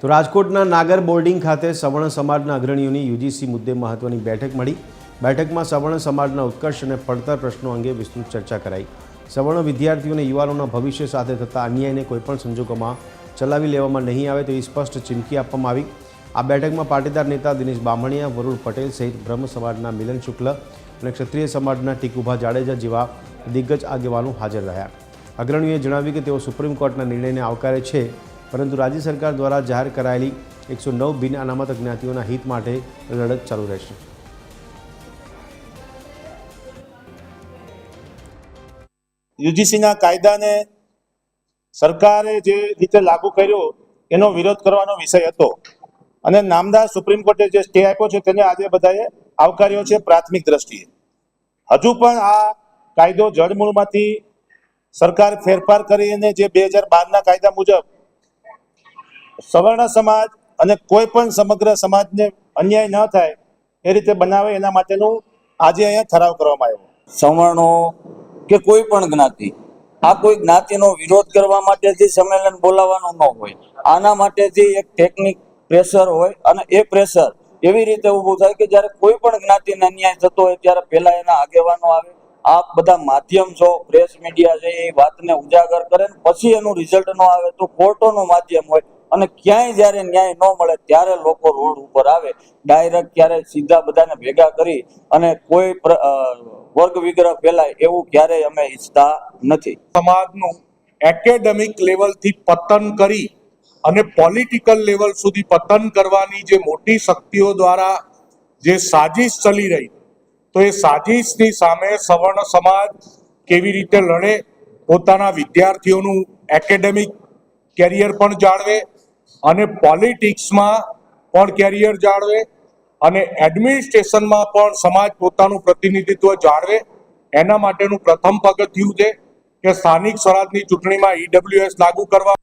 તો રાજકોટના નાગર બોર્ડિંગ ખાતે સવર્ણ સમાજના અગ્રણીઓની યુજીસી મુદ્દે મહત્વની બેઠક મળી। બેઠકમાં સવર્ણ સમાજના ઉત્કર્ષ અને પડતર પ્રશ્નો અંગે વિસ્તૃત ચર્ચા કરાઈ। સવર્ણ વિદ્યાર્થીઓ અને યુવાનોના ભવિષ્ય સાથે થતા અન્યાયને કોઈપણ સંજોગોમાં ચલાવી લેવામાં નહીં આવે તેવી સ્પષ્ટ ચીમકી આપવામાં આવી। આ બેઠકમાં પાટીદાર નેતા દિનેશ બામણિયા, વરુણ પટેલ સહિત બ્રહ્મ સમાજના મિલન શુક્લ અને ક્ષત્રિય સમાજના ટીકુભા જાડેજા જેવા દિગ્ગજ આગેવાનો હાજર રહ્યા। અગ્રણીઓએ જણાવ્યું કે તેઓ સુપ્રીમ કોર્ટના નિર્ણયને આવકારે છે, પરંતુ રાજ્ય સરકાર દ્વારા જાહેર કરાયેલી 109 બિન અનામત જ્ઞાતિઓના હિત માટે લડત ચાલુ રહેશે। યુજીસીના કાયદાને સરકારે જે રીતે લાગુ કર્યો એનો વિરોધ કરવાનો વિષય હતો અને નામદાર સુપ્રીમ કોર્ટે જે સ્ટે આપ્યો છે તેને આજે બધાએ આવકાર્યો છે। પ્રાથમિક દ્રષ્ટિએ હજુ પણ આ કાયદો જડમૂળમાંથી સરકાર ફેરફાર કરીને જે 2012ના કાયદા મુજબ સવર્ણ સમાજ અને કોઈ પણ સમગ્ર સમાજને અન્યાય ન થાય એ રીતે બનાવે એના માટેનું આજે અહીંયા ઠરાવ કરવામાં આવ્યો। સવર્ણો કે કોઈ પણ જ્ઞાતિ, આ કોઈ જ્ઞાતિનો વિરોધ કરવા માટેથી સંમેલન બોલાવવાનું ન હોય, આના માટેથી એક ટેકનિક પ્રેશર હોય અને એ પ્રેશર એવી રીતે ઊભું થાય કે જ્યારે કોઈ પણ જ્ઞાતિને અન્યાય થતો હોય ત્યારે પહેલા એના આગેવાનો આવે, આ બધા માધ્યમ છો, પ્રેસ મીડિયા છે, એ વાતને ઉજાગર કરે, પછી એનું રિઝલ્ટ ન આવે તો કોર્ટોનું માધ્યમ હોય અને ક્યાંય જ્યારે ન્યાય ન મળે ત્યારે લોકો રોડ ઉપર આવે। ડાયરેક્ટ ક્યારે સીધા બધાને ભેગા કરી અને કોઈ વર્ગ વિગ્રહ ફેલાય એવું ક્યારેય અમે ઈચ્છતા નથી। સમાજનું એકેડેમિક લેવલથી પતન કરી અને પોલિટિકલ લેવલ સુધી પતન કરવાની જે મોટી શક્તિઓ દ્વારા જે સાજિશ ચલી રહી, તો એ સાજિશની સામે સવર્ણ સમાજ કેવી રીતે લડે, પોતાના વિદ્યાર્થીઓનું એકેડેમિક કેરિયર પણ જાળવે અને પોલિટિક્સમાં પણ કેરિયર જાળવે અને એડમિનિસ્ટ્રેશનમાં પણ સમાજ પોતાનું પ્રતિનિધિત્વ જાળવે, એના માટેનું પ્રથમ પગથિયું છે કે સ્થાનિક સ્વરાજની ચૂંટણીમાં EWS લાગુ કરવા।